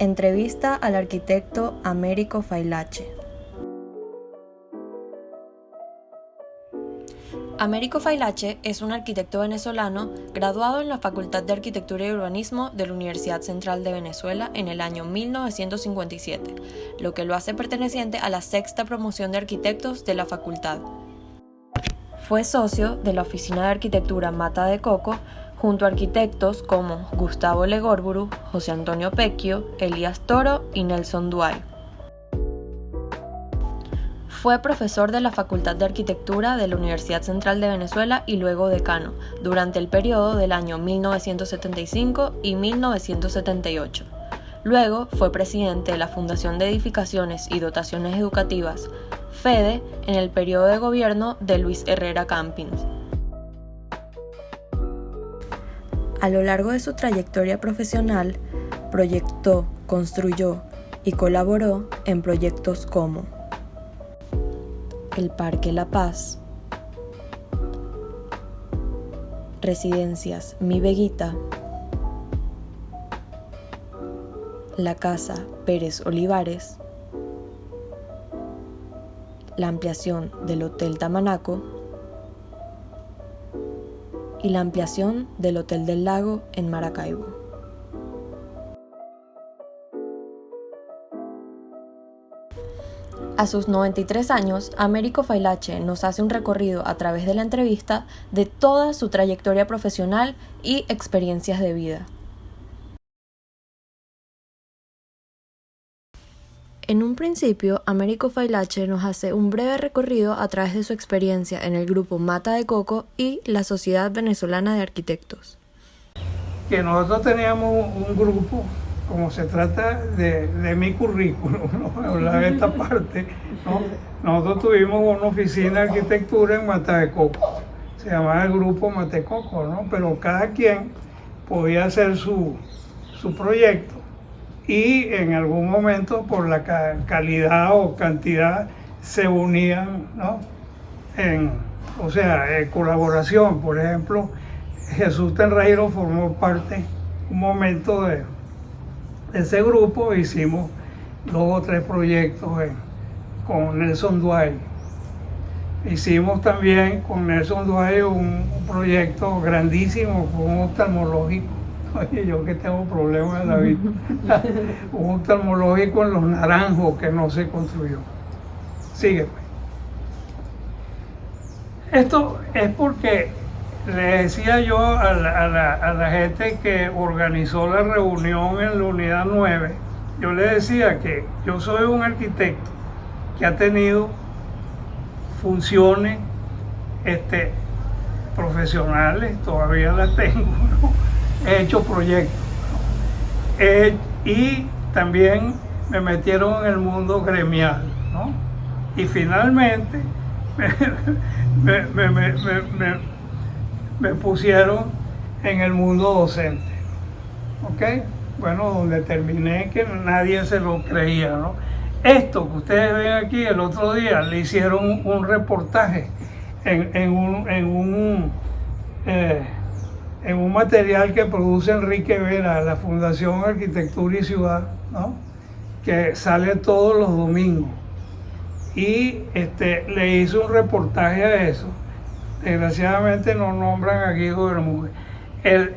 Entrevista al arquitecto Américo Failache. Américo Failache es un arquitecto venezolano graduado en la Facultad de Arquitectura y Urbanismo de la Universidad Central de Venezuela en el año 1957, lo que lo hace perteneciente a la sexta promoción de arquitectos de la facultad. Fue socio de la Oficina de Arquitectura Mata de Coco junto a arquitectos como Gustavo Legorburu, José Antonio Pecchio, Elías Toro y Nelson Duay. Fue profesor de la Facultad de Arquitectura de la Universidad Central de Venezuela y luego decano, durante el periodo del año 1975 y 1978. Luego fue presidente de la Fundación de Edificaciones y Dotaciones Educativas, FEDE, en el periodo de gobierno de Luis Herrera Campins. A lo largo de su trayectoria profesional, proyectó, construyó y colaboró en proyectos como el Parque La Paz, Residencias Mi Veguita, la Casa Pérez Olivares, la ampliación del Hotel Tamanaco y la ampliación del Hotel del Lago en Maracaibo. A sus 93 años, Américo Failache nos hace un recorrido a través de la entrevista de toda su trayectoria profesional y experiencias de vida. En un principio, Américo Failache nos hace un breve recorrido a través de su experiencia en el grupo Mata de Coco y la Sociedad Venezolana de Arquitectos. Que nosotros teníamos un grupo, como se trata de mi currículum, ¿no? Hablar de esta parte, ¿no? Nosotros tuvimos una oficina de arquitectura en Mata de Coco, se llamaba el grupo Mata de Coco, ¿no? Pero cada quien podía hacer su proyecto. Y en algún momento, por la calidad o cantidad, se unían, ¿no? En colaboración. Por ejemplo, Jesús Tenreiro formó parte un momento de ese grupo. Hicimos 2 o 3 proyectos con Nelson Duay. Hicimos también con Nelson Duay un proyecto grandísimo con un oftalmológico. Oye, yo que tengo problemas de la vista. Un oftalmológico en Los Naranjos que no se construyó. Sigue pues. Esto es porque le decía yo a la gente que organizó la reunión en la unidad 9, yo le decía que yo soy un arquitecto que ha tenido funciones profesionales, todavía las tengo, ¿no? He hecho proyectos, ¿no? Y también me metieron en el mundo gremial, ¿no? Y finalmente me pusieron en el mundo docente, ¿ok? Bueno, donde terminé que nadie se lo creía, ¿no? Esto que ustedes ven aquí, el otro día le hicieron un reportaje en un material que produce Enrique Vera, la Fundación Arquitectura y Ciudad, ¿no? Que sale todos los domingos. Y le hice un reportaje a eso. Desgraciadamente no nombran a Guido Bermúdez. Es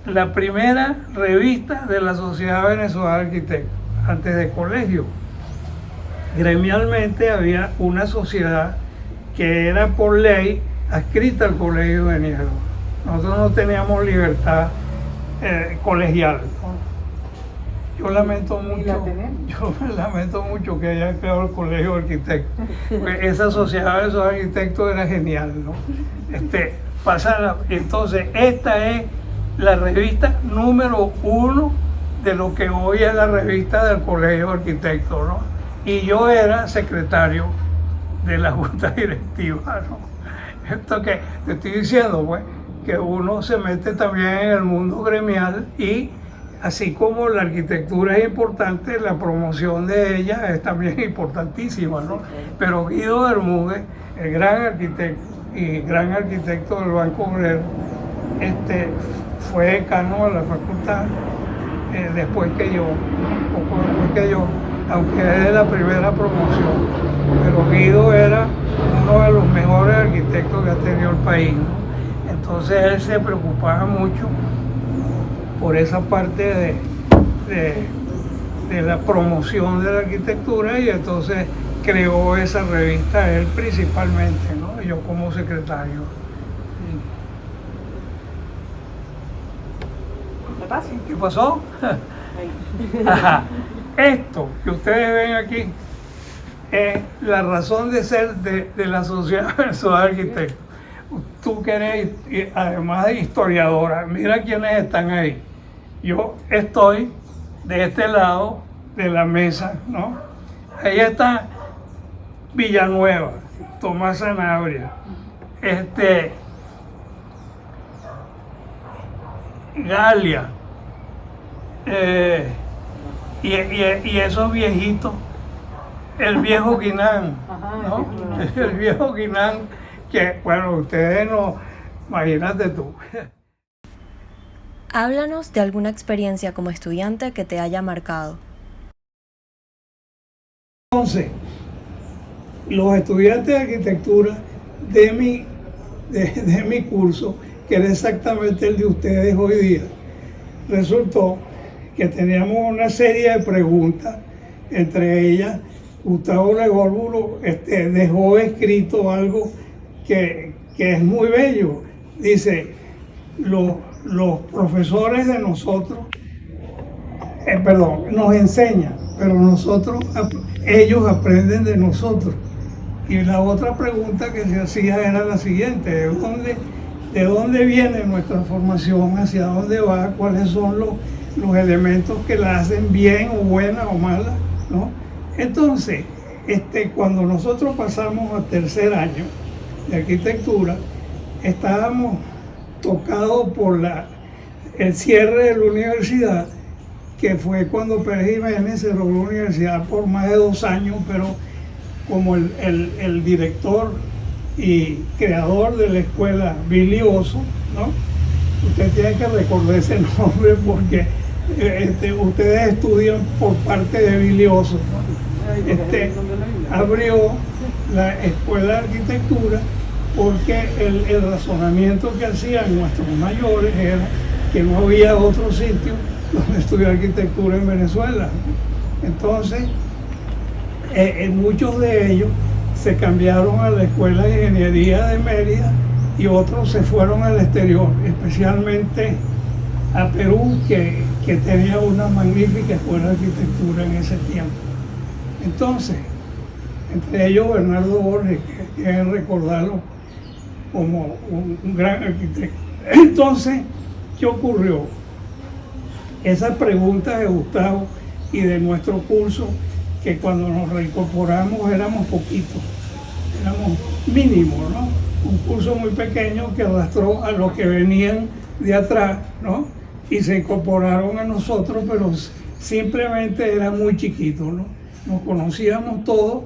la primera revista de la Sociedad Venezolana de Arquitectos, antes de colegio. Gremialmente había una sociedad que era por ley adscrita al Colegio de Niego. Nosotros no teníamos libertad colegial, ¿no? Yo lamento mucho que haya creado el Colegio de Arquitectos. Esa sociedad de esos arquitectos era genial, ¿no? Entonces, esta es la revista número 1 de lo que hoy es la revista del Colegio de Arquitectos, ¿no? Y yo era secretario de la Junta Directiva, ¿no? Esto que te estoy diciendo, pues, que uno se mete también en el mundo gremial y así como la arquitectura es importante, la promoción de ella es también importantísima, ¿no? Pero Guido Bermúdez, el gran arquitecto y gran arquitecto del Banco Obrero, fue decano de la facultad después que yo, poco después que yo, aunque es de la primera promoción. Pero Guido era uno de los mejores arquitectos que ha tenido el país, ¿no? Entonces él se preocupaba mucho por esa parte de la promoción de la arquitectura, y entonces creó esa revista él principalmente, ¿no? Yo como secretario. ¿Qué pasó? Ajá. Esto que ustedes ven aquí es la razón de ser de la Sociedad Venezolana de Arquitectos. Tú que eres además de historiadora, mira quiénes están ahí. Yo estoy de este lado de la mesa, ¿no? Ahí está Villanueva, Tomás Sanabria, Galia, y esos viejitos, el viejo Guinán, ¿no? El viejo Guinán, que bueno, ustedes no, imagínate tú. Háblanos de alguna experiencia como estudiante que te haya marcado. Entonces, los estudiantes de arquitectura de mi curso, que era exactamente el de ustedes hoy día, resultó que teníamos una serie de preguntas, entre ellas Gustavo Legórbulo dejó escrito algo que es muy bello. Dice, los profesores de nosotros, nos enseñan, pero ellos aprenden de nosotros. Y la otra pregunta que se hacía era la siguiente: ¿de dónde viene nuestra formación? ¿Hacia dónde va? ¿Cuáles son los elementos que la hacen bien o buena o mala, ¿no? Entonces, cuando nosotros pasamos al tercer año de arquitectura, estábamos tocados por el cierre de la universidad, que fue cuando Pérez Jiménez cerró la universidad por más de 2 años, pero como el director y creador de la escuela, Billy Oso, ¿no? Usted tiene que recordar ese nombre porque ustedes estudian por parte de Billy Oso, ¿no? Abrió la escuela de arquitectura porque el razonamiento que hacían nuestros mayores era que no había otro sitio donde estudiar arquitectura en Venezuela. Entonces, muchos de ellos se cambiaron a la Escuela de Ingeniería de Mérida y otros se fueron al exterior, especialmente a Perú, que tenía una magnífica escuela de arquitectura en ese tiempo. Entonces, entre ellos Bernardo Borges, que hay que recordarlo como un gran arquitecto. Entonces, ¿qué ocurrió? Esas preguntas de Gustavo y de nuestro curso, que cuando nos reincorporamos éramos poquitos, éramos mínimos, ¿no? Un curso muy pequeño que arrastró a los que venían de atrás, ¿no? Y se incorporaron a nosotros, pero simplemente era muy chiquitos, ¿no? Nos conocíamos todos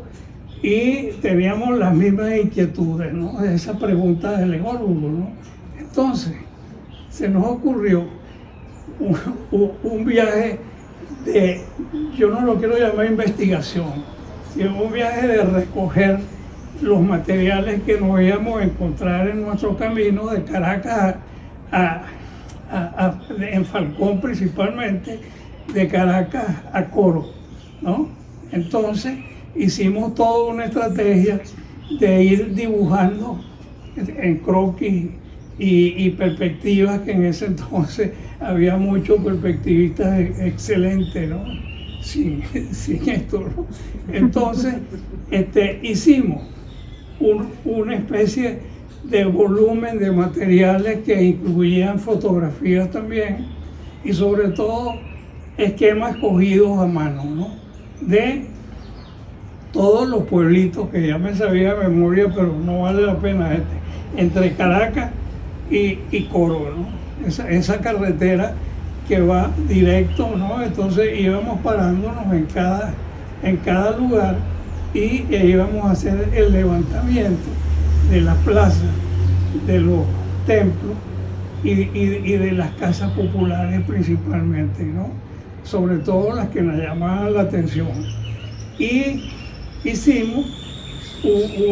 y teníamos las mismas inquietudes, ¿no? De esa pregunta del Legórbulo, ¿no? Entonces, se nos ocurrió un viaje yo no lo quiero llamar investigación, sino un viaje de recoger los materiales que nos íbamos a encontrar en nuestro camino de Caracas en Falcón principalmente, de Caracas a Coro, ¿no? Entonces hicimos toda una estrategia de ir dibujando en croquis y perspectivas, que en ese entonces había muchos perspectivistas excelentes, ¿no? Sin esto, ¿no? Entonces hicimos una especie de volumen de materiales que incluían fotografías también y sobre todo esquemas cogidos a mano, ¿no? De todos los pueblitos que ya me sabía de memoria, pero no vale la pena, entre Caracas y Coro, ¿no? Esa carretera que va directo, ¿no? Entonces íbamos parándonos en cada lugar y íbamos a hacer el levantamiento de las plazas, de los templos y de las casas populares principalmente, ¿no? sobre todo las que nos llamaban la atención. Y hicimos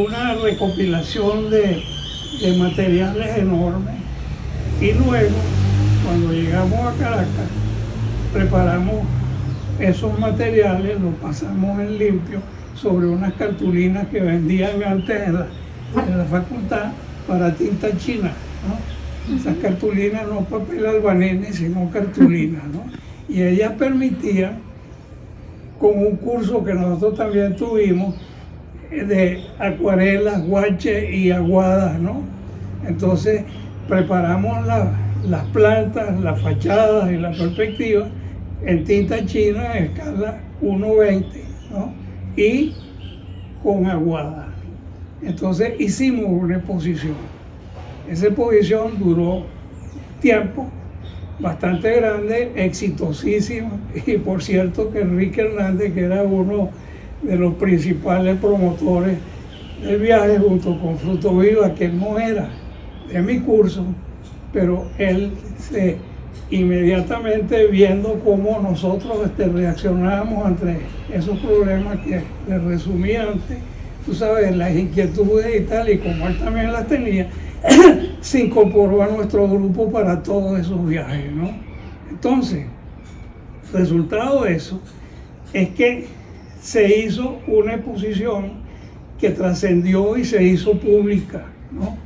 una recopilación de materiales enormes. Y luego, cuando llegamos a Caracas, preparamos esos materiales, los pasamos en limpio sobre unas cartulinas que vendían antes en la facultad para tinta china, ¿no? Esas cartulinas no papel albanene, sino cartulinas, ¿no? Y ellas permitían, con un curso que nosotros también tuvimos, de acuarelas, guache y aguadas, ¿no? Entonces preparamos las plantas, las fachadas y la perspectiva en tinta china en escala 1:20, ¿no? Y con aguada. Entonces hicimos una exposición. Esa exposición duró tiempo, bastante grande, exitosísima, y por cierto que Enrique Hernández, que era uno de los principales promotores del viaje junto con Fruto Viva, que no era de mi curso, pero él inmediatamente viendo cómo nosotros reaccionábamos ante esos problemas que le resumí antes, tú sabes, las inquietudes y tal, y como él también las tenía, se incorporó a nuestro grupo para todos esos viajes, ¿no? Entonces, resultado de eso es que se hizo una exposición que trascendió y se hizo pública, ¿no?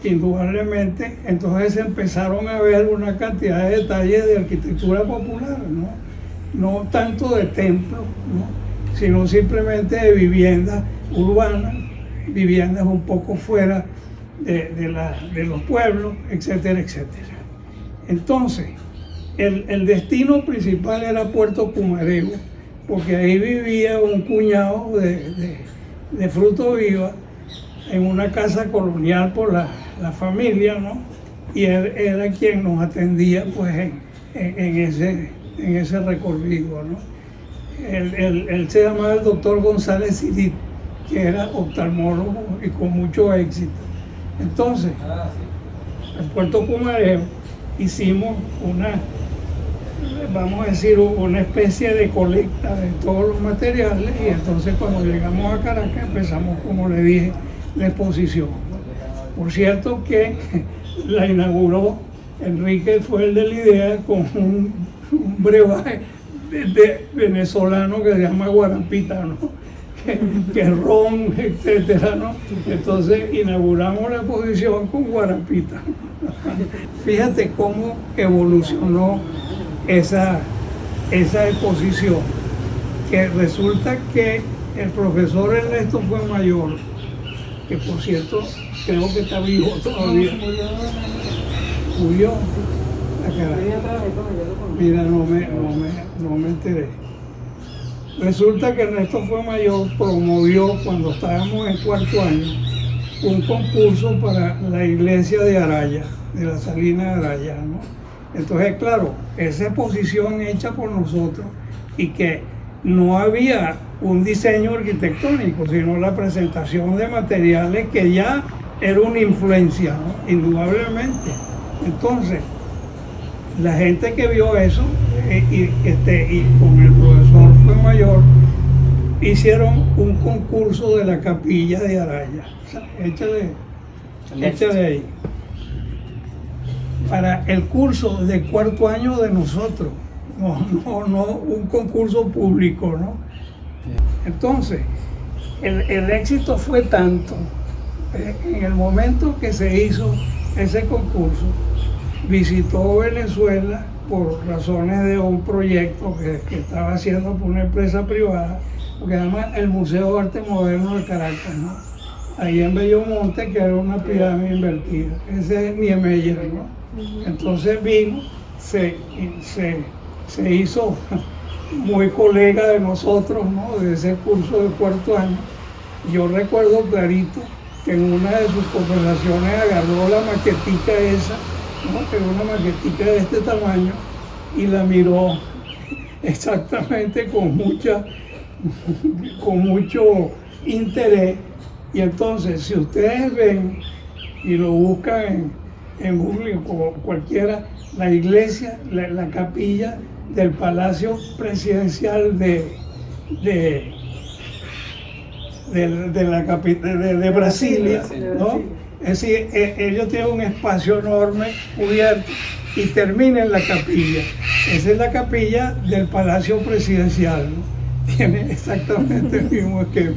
Indudablemente, entonces empezaron a ver una cantidad de detalles de arquitectura popular, ¿no? No tanto de templos, ¿no? Sino simplemente de viviendas urbanas, viviendas un poco fuera de los pueblos, etcétera, etcétera. Entonces, el destino principal era Puerto Pumareo, porque ahí vivía un cuñado de Fruto Viva en una casa colonial por la familia, ¿no? Y él era quien nos atendía pues en ese recorrido, ¿no? Él se llamaba el doctor González Sirit, que era oftalmólogo y con mucho éxito. Entonces, en Puerto Pumareo hicimos vamos a decir, una especie de colecta de todos los materiales, y entonces cuando llegamos a Caracas empezamos, como le dije, la exposición. Por cierto que la inauguró Enrique, fue el de la idea, con un brebaje de venezolano que se llama Guarapita, ¿no? que ron, etcétera, ¿no? Entonces inauguramos la exposición con Guarapita. Fíjate cómo evolucionó esa exposición, que resulta que el profesor Ernesto Fuenmayor, que por cierto creo que está vivo todavía, murió. Mira, no me enteré. Resulta que Ernesto Fuenmayor promovió, cuando estábamos en cuarto año, un concurso para la iglesia de Araya, de la Salina de Araya, ¿no? Entonces, claro, esa exposición hecha por nosotros, y que no había un diseño arquitectónico, sino la presentación de materiales, que ya era una influencia, ¿no? Indudablemente. Entonces, la gente que vio eso, y con el profesor Fuenmayor, hicieron un concurso de la capilla de Araya. O sea, échale ahí. Para el curso de cuarto año de nosotros, no un concurso público, ¿no? Entonces, el éxito fue tanto, en el momento que se hizo ese concurso, visitó Venezuela por razones de un proyecto que estaba haciendo por una empresa privada, que se llama el Museo de Arte Moderno de Caracas, ¿no? Ahí en Bellomonte, que era una pirámide invertida. Ese es Niemeyer, ¿no? Entonces vino, se hizo muy colega de nosotros, ¿no? De ese curso de cuarto año. Yo recuerdo clarito que en una de sus conversaciones agarró la maquetica esa, ¿no? Que era una maquetica de este tamaño, y la miró exactamente con mucho interés. Y entonces, si ustedes ven y lo buscan en Google, como cualquiera, la iglesia, la capilla del Palacio Presidencial de la capital de Brasilia, ¿no? Es decir, ellos tienen un espacio enorme cubierto y termina en la capilla. Esa es la capilla del Palacio Presidencial, ¿no? Tiene exactamente el mismo esquema.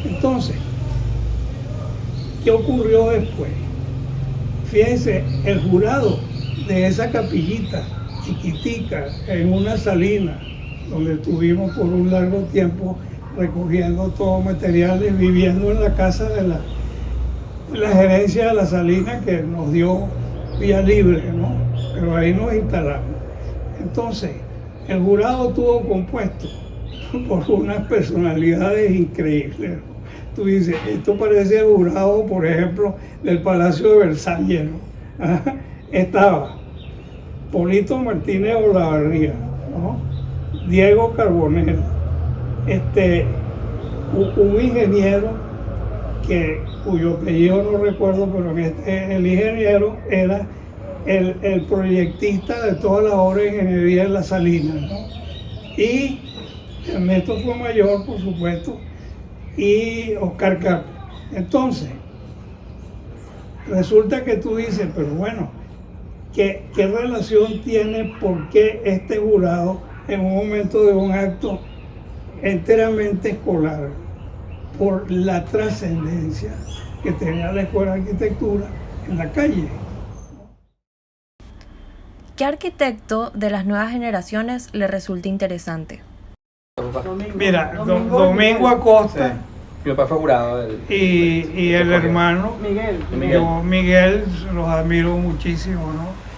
Entonces, ¿qué ocurrió después? Fíjense, el jurado de esa capillita chiquitica en una salina, donde estuvimos por un largo tiempo recogiendo todo materiales, viviendo en la casa de la gerencia de la salina que nos dio vía libre, ¿no? Pero ahí nos instalamos. Entonces, el jurado estuvo compuesto por unas personalidades increíbles, ¿no? Tú dices, esto parece el jurado, por ejemplo, del Palacio de Versalles, ¿no? Estaba Polito Martínez Olavarría, ¿no? Diego Carbonell, un ingeniero cuyo apellido no recuerdo, pero el ingeniero era el proyectista de todas las obras de ingeniería de la salina, ¿no? Y Ernesto Fuenmayor, por supuesto, y Oscar Carlos. Entonces, resulta que tú dices, pero bueno, ¿qué relación tiene por qué este jurado en un momento de un acto enteramente escolar, por la trascendencia que tenía la Escuela de Arquitectura en la calle? ¿Qué arquitecto de las nuevas generaciones le resulta interesante? Mira, Domingo Acosta. Sí. Mi papá fue jurado. Y el hermano Miguel. Miguel, los admiro muchísimo, ¿no?